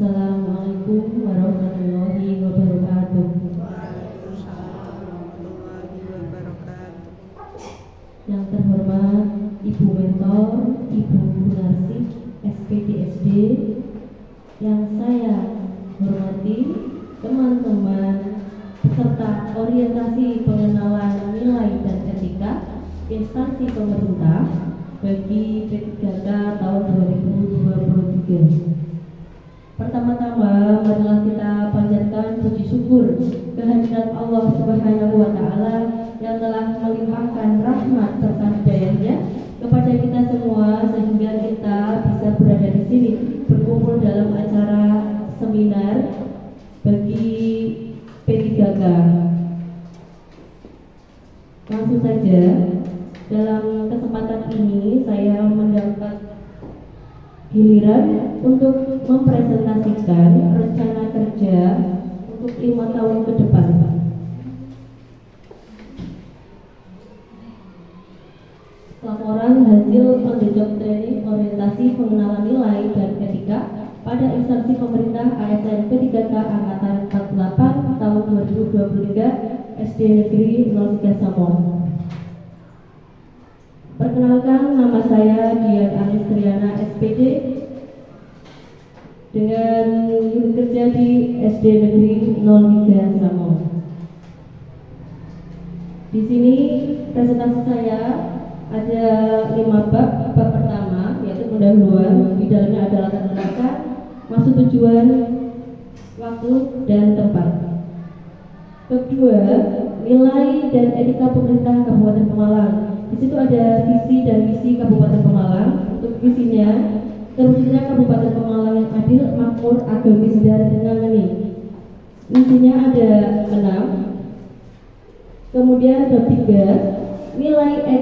Assalamualaikum warahmatullahi wabarakatuh. Waalaikumsalam warahmatullahi wabarakatuh. Yang terhormat Ibu Mentor, Ibu Gunarsih, SPDSD. Yang saya hormati teman-teman peserta orientasi pengenalan nilai dan etika instansi pemerintah bagi P3K tahun 2023. Pertama-tama marilah kita panjatkan puji syukur kehadirat Allah Subhanahu wa taala yang telah melimpahkan rahmat serta hidayahnya kepada kita semua sehingga kita bisa berada di sini berkumpul dalam acara seminar bagi P3K. Langsung saja, dalam kesempatan ini saya mendapat giliran untuk mempresentasikan rencana kerja untuk 5 tahun ke depan. Laporan hasil on the job training orientasi pengenalan nilai dan etika pada instansi pemerintah ASN P3K angkatan 48 tahun 2023 SD Negeri 03 Samong. Perkenalkan, nama saya Dian Anistriana SPD dengan unit kerja di SD Negeri 03 Samong. Di sini presentasi saya ada 5 bab. Bab pertama yaitu pendahuluan, di dalamnya ada latar belakang, maksud tujuan, waktu dan tempat. Bab 2, nilai dan etika pemerintah Kabupaten Pemalang. Di situ ada visi dan misi Kabupaten Pemalang. Untuk visinya, terwujudnya Kabupaten Pemalang yang adil, makmur, agamis dan menangani. Misinya ada 6. Kemudian bab 3, nilai dan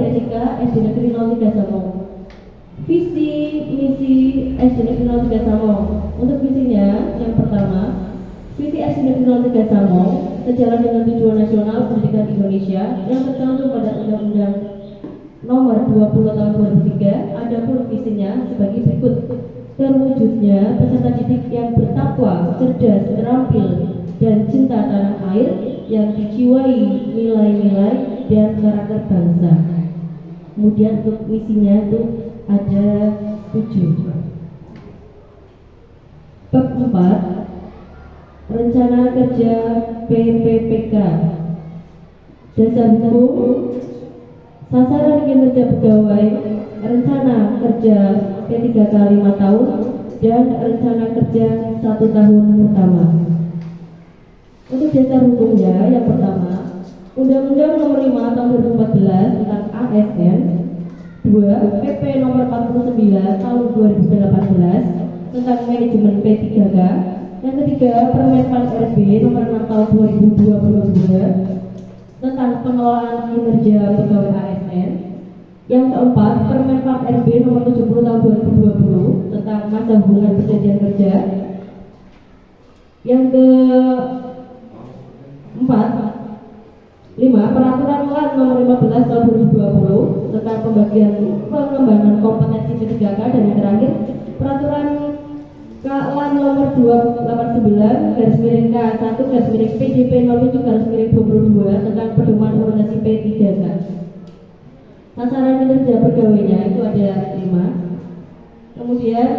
etika SD Negeri 03 Samong. Visi misi SD Negeri 03 Samong. Untuk visinya yang pertama, visi SD Negeri 03 Samong sejalan dengan tujuan nasional pendidikan Indonesia yang tercantum pada Undang-Undang Nomor 20 Tahun 2003. Adapun visinya sebagai berikut: terwujudnya peserta didik yang bertakwa, cerdas, terampil, dan cinta tanah air yang dijiwai nilai-nilai dan karakter bangsa. Kemudian untuk misinya itu ada 7. Bab 4, rencana kerja PPPK. Dasar hukum, sasaran kinerja pegawai, rencana kerja P3K 5 tahun, dan rencana kerja 1 tahun pertama. Untuk dasar hukumnya, yang pertama, Undang-Undang Nomor 5 Tahun 2014 tentang ASN. 2, PP Nomor 49 Tahun 2018 tentang manajemen P3K. Yang ketiga, Permen RB Nomor 6 Tahun 2022 tentang pengelolaan kinerja pegawai ASN. Yang keempat, Permen RB Nomor 70 Tahun 2020 tentang masa hubungan perjanjian kerja. Yang keempat, 5, Peraturan LAN Nomor 15 Tahun 2020 tentang pengembangan kompetensi P3K. Dan yang terakhir, Peraturan LAN Nomor 289/K1/PDP 07/22 tentang pedoman organisasi P3K. Sasaran kinerja pegawainya itu ada 5. Kemudian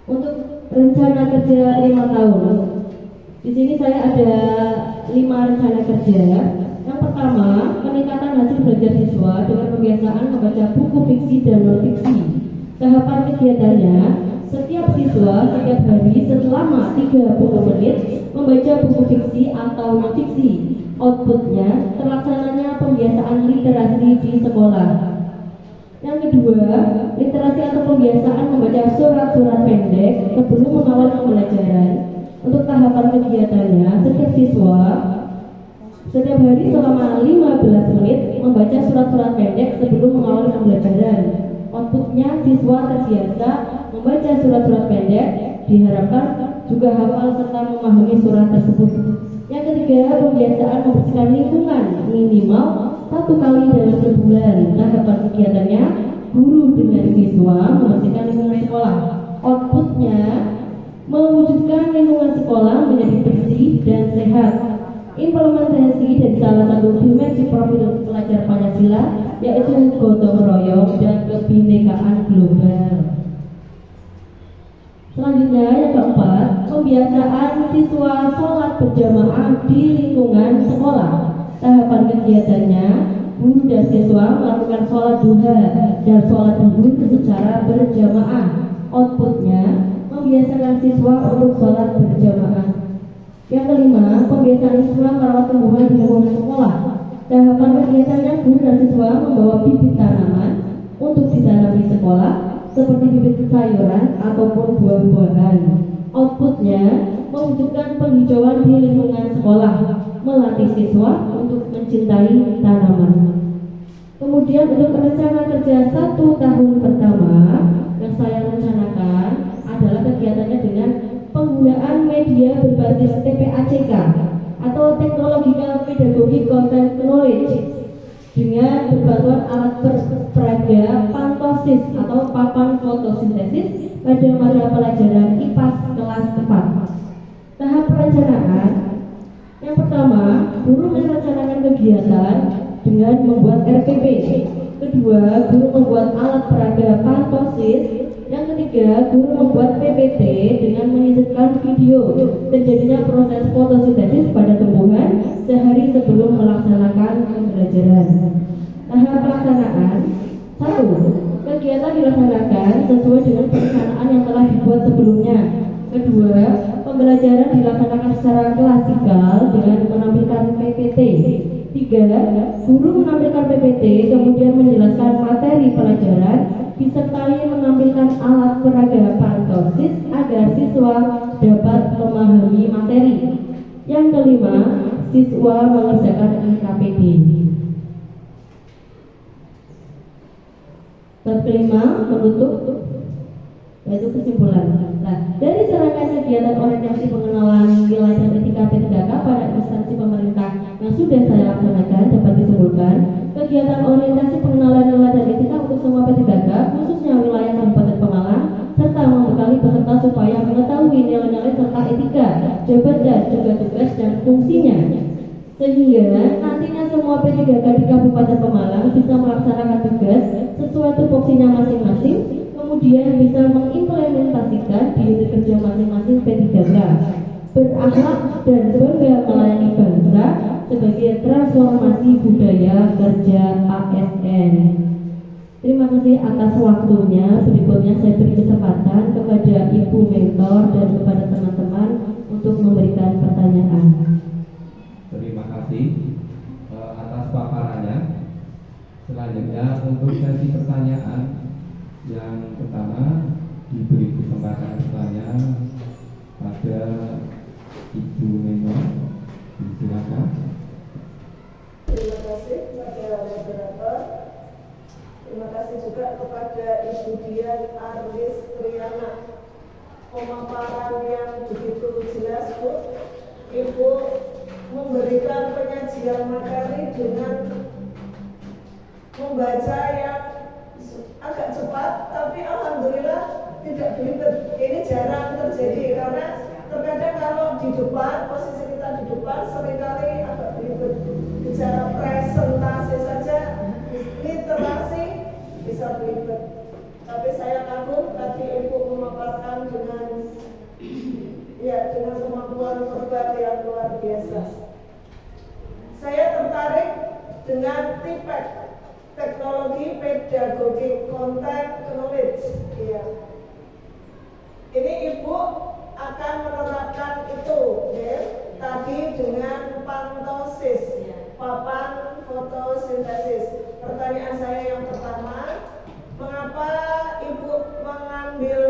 untuk rencana kerja 5 tahun. Di sini saya ada 5 rencana kerja. Yang pertama, peningkatan hasil belajar siswa dengan kebiasaan membaca buku fiksi dan non fiksi. Tahapan kegiatannya, setiap siswa setiap hari selama 30 menit membaca buku fiksi atau non fiksi. Outputnya terlaksananya pembiasaan literasi di sekolah. Yang kedua, literasi atau pembiasaan membaca surat-surat pendek sebelum mengawal pembelajaran. Untuk tahapan kegiatannya, setiap siswa setiap hari selama 15 menit membaca surat-surat pendek sebelum mengawal pembelajaran. Outputnya, siswa terbiasa membaca surat-surat pendek, diharapkan juga hafal serta memahami surat tersebut. Yang ketiga, pembiasaan membersihkan lingkungan minimal 1 kali dalam sebulan. Tahapan kegiatannya, guru dengan siswa membersihkan lingkungan sekolah. Outputnya mewujudkan lingkungan sekolah menjadi bersih dan sehat. Implementasi dari salah satu dimensi profil pelajar Pancasila yaitu gotong royong dan kebinekaan global. Selanjutnya yang keempat, pembiasaan siswa sholat berjamaah di lingkungan sekolah. Tahapan kegiatannya, guru dan siswa melakukan sholat duha dan sholat zuhur secara berjamaah. Outputnya, membiasakan siswa untuk sholat berjamaah. Yang kelima, pembiasaan siswa merawat tumbuhan di lingkungan sekolah. Tahapan kegiatannya, guru dan siswa membawa bibit tanaman untuk ditanam di sekolah, seperti bibit sayuran ataupun buah-buahan. Outputnya, mewujudkan penghijauan di lingkungan sekolah, melatih siswa untuk mencintai tanaman. Kemudian untuk rencana kerja 1 tahun pertama yang saya rencanakan adalah kegiatannya dengan penggunaan media berbasis TPACK atau Technological Pedagogic Content Knowledge dengan berbantuan alat peraga pantosis atau papan fotosintesis pada mata pelajaran IPAS kelas 4. Tahap perencanaan yang pertama, guru merencanakan kegiatan dengan membuat RPP. Kedua, guru membuat alat peraga pantosis. Yang ketiga, guru membuat PPT dengan menyisipkan video terjadinya proses fotosintesis pada tumbuhan sehari sebelum melaksanakan pembelajaran. Tahap pelaksanaan 1. Kegiatan dilaksanakan sesuai dengan perencanaan yang telah dibuat sebelumnya. Kedua, pembelajaran dilaksanakan secara klasikal dengan menampilkan PPT. 3. Guru menampilkan PPT kemudian menjelaskan materi pelajaran disertai menampilkan alat peraga pantosis agar siswa dapat memahami materi. Yang kelima, siswa mengerjakan NKPD. Bab kelima menutup yaitu kesimpulan. Nah, dari serangkaian kegiatan orientasi pengenalan nilai dan etika P3K pada instansi pemerintah yang sudah saya laksanakan dapat disimpulkan kegiatan orientasi pengenalan nilai dan etika untuk semua P3K khususnya wilayah Kabupaten Pemalang serta membekali peserta supaya mengetahui nilai-nilai serta etika jabatan juga tugas dan fungsinya sehingga nantinya semua P3K di Kabupaten Pemalang bisa melaksanakan tugas sesuai tupoksinya masing-masing, kemudian bisa mengimplementasikan di unit kerja masing-masing P3K, berakhlak dan bangga melayani bangsa sebagai transformasi budaya kerja ASN. Terima kasih atas waktunya. Berikutnya saya beri kesempatan kepada Ibu Mentor dan kepada teman-teman untuk memberikan pertanyaan. Terima kasih atas paparannya. Selanjutnya untuk sesi pertanyaan yang pertama diberi kesempatan bertanya pada Ibu Mentor. Silakan. Terima kasih kepada moderator. Terima kasih juga kepada Ibu Dian Arlis Triana. Pemaparan yang begitu jelas, Bu. Ibu memberikan penyajian materi dengan membaca yang agak cepat, tapi alhamdulillah tidak belibet. Ini jarang terjadi karena terkadang kalau di depan, posisi kita di depan seringkali agak belibet. Bicara presentasi saja, literasi bisa belibet. Tapi saya kagum tadi Ibu memaparkan dengan kemampuan verbal yang luar biasa. Saya tertarik dengan TPEK, Teknologi Pedagogic Content Knowledge. Ya. Ini Ibu akan menerapkan itu, ya. Tadi dengan pantosis, papan fotosintesis. Pertanyaan saya yang pertama, mengapa Ibu mengambil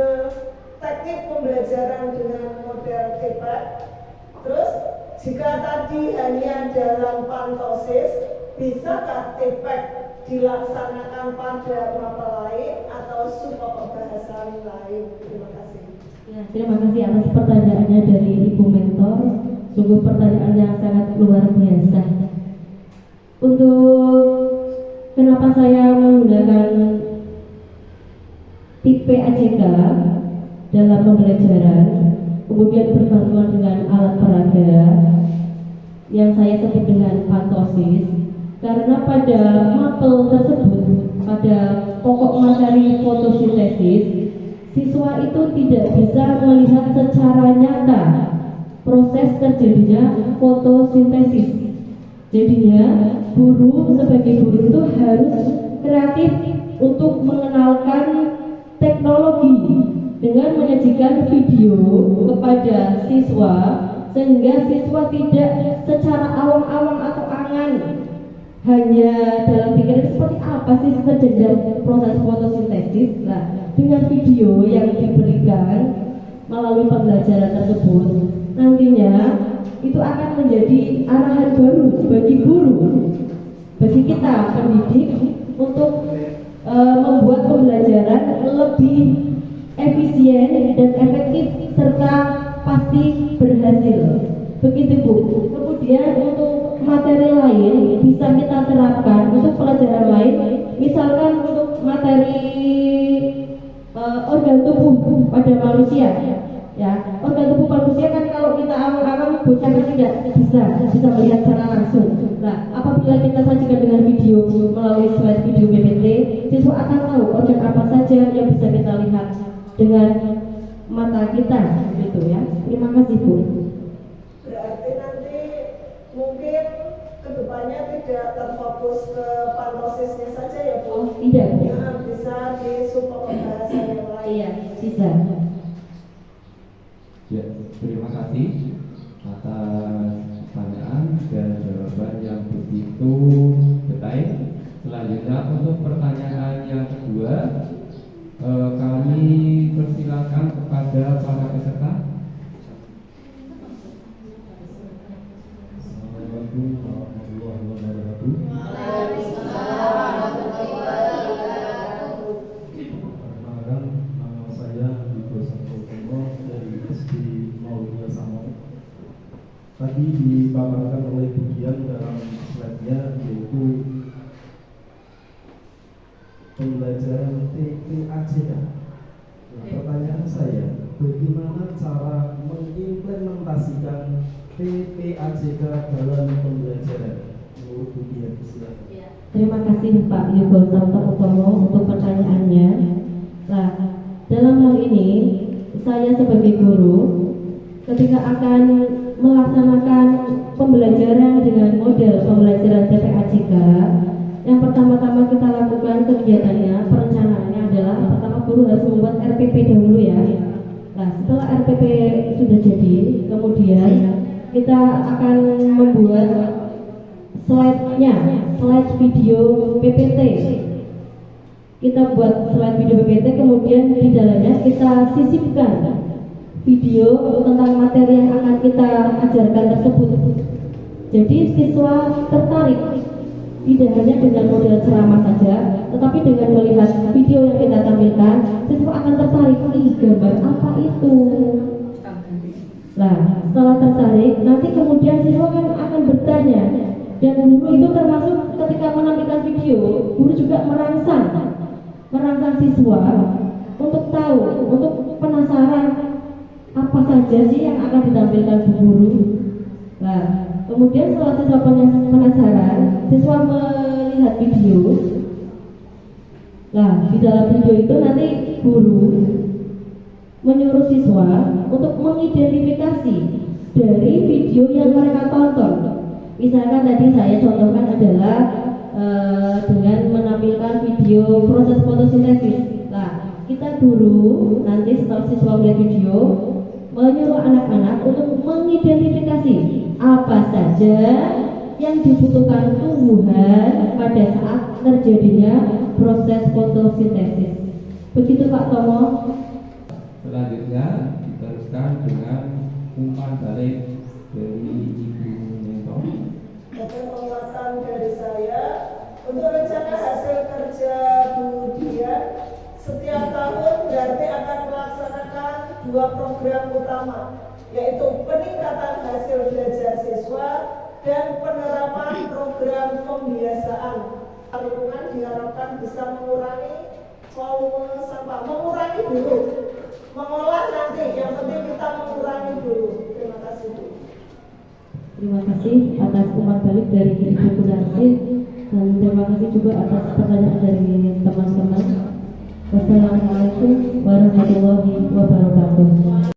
teknik pembelajaran dengan model TPEK? Terus, jika tadi hanya dalam pantosis, bisakah TPEK dilaksanakan pada mata lain atau subbahasan lain? Terima kasih. Ya, terima kasih atas pertanyaannya dari Ibu Mentor. Sungguh pertanyaan yang sangat luar biasa. Untuk kenapa saya menggunakan tipe AJK, dalam pembelajaran, kemudian berbantuan dengan alat peraga yang saya sebut dengan pantosis, karena pada mapel tersebut, pada pokok materi fotosintesis, siswa itu tidak bisa melihat secara nyata proses terjadinya fotosintesis. Jadinya guru sebagai guru itu harus kreatif untuk mengenalkan teknologi dengan menyajikan video kepada siswa, sehingga siswa tidak secara awang-awang atau angan hanya dalam pikiran seperti apa sih terjadi proses fotosintesis. Nah, dengan video yang diberikan melalui pembelajaran tersebut, nantinya itu akan menjadi arahan baru bagi guru, bagi kita pendidik untuk membuat pembelajaran lebih efisien dan efektif serta pasti berhasil. Begitu Bu. Kemudian untuk materi lain bisa kita terapkan untuk pelajaran lain, misalkan untuk materi organ tubuh pada manusia. Ya, organ tubuh manusia kan kalau kita awal-awal bocah kan tidak bisa melihat secara langsung. Nah, apabila kita sajikan dengan video melalui slide video PPT, siswa akan tahu organ apa saja yang bisa kita lihat dengan mata kita, gitu ya. Terima kasih Bu. Berarti nanti mungkin kedepannya tidak terfokus ke pantosisnya saja ya Bu? Oh, tidak Bu. Nah, bisa disupport bahasa yang lain. Iya, bisa. Ya, terima kasih atas pertanyaan dan jawaban yang begitu detail. Selanjutnya untuk pertanyaan yang kedua, kami persilakan kepada para peserta. Assalamualaikum warahmatullahi wabarakatuh. Perkenalkan, nama saya Diko Santoso dari SD Maulida Samo. Tadi dipaparkan oleh Bu Dian dalam slide-nya, yaitu pembelajaran TPAJK. Pertanyaan saya, bagaimana cara mengimplementasikan TPAJK dalam pembelajaran? Menurut Bu Dian, silakan. Terima kasih Pak Yugo Santoso untuk pertanyaannya. Nah, dalam hal ini saya sebagai guru ketika akan melaksanakan pembelajaran dengan model pembelajaran TPAJK, yang pertama-tama kita lakukan kegiatannya, perencanaannya adalah pertama guru harus membuat RPP dahulu ya. Nah, setelah RPP sudah jadi, kemudian kita akan membuat slide-nya, slide video PPT. Kita buat slide video PPT, kemudian di dalamnya kita sisipkan video tentang materi yang akan kita ajarkan tersebut. Jadi siswa tertarik tidak hanya dengan model ceramah saja, tetapi dengan melihat video yang kita tampilkan, siswa akan tertarik, gambar apa itu? Nah, setelah tertarik, nanti kemudian siswa kan akan bertanya, dan guru itu termasuk ketika menampilkan video, guru juga merangsang siswa untuk tahu, untuk penasaran apa saja sih yang akan ditampilkan bu guru. Nah, kemudian setelah siswa penasaran, siswa melihat video. Nah, di dalam video itu nanti guru menyuruh siswa untuk mengidentifikasi dari video yang mereka tonton. Misalkan tadi saya contohkan adalah dengan menampilkan video proses fotosintesis. Nah, kita guru nanti setelah siswa melihat video menyuruh anak-anak untuk mengidentifikasi apa saja yang dibutuhkan tumbuhan pada saat terjadinya proses fotosintesis. Begitu Pak Tomo. Selanjutnya diteruskan dengan umpan balik dari Ibu Nento. Oke, penguatan dari saya untuk rencana hasil kerja Bu Dian setiap tahun berarti akan melaksanakan 2 program utama, yaitu peningkatan hasil belajar siswa dan penerapan program pembiasaan lingkungan diharapkan bisa mengurangi volume sampah, mengurangi dulu mengolah nanti, yang penting kita mengurangi dulu. Terima kasih Bu. Terima kasih atas umpan balik dari Ibu Kunarsi dan terima kasih juga atas pertanyaan dari teman-teman. Wassalamualaikum warahmatullahi wabarakatuh.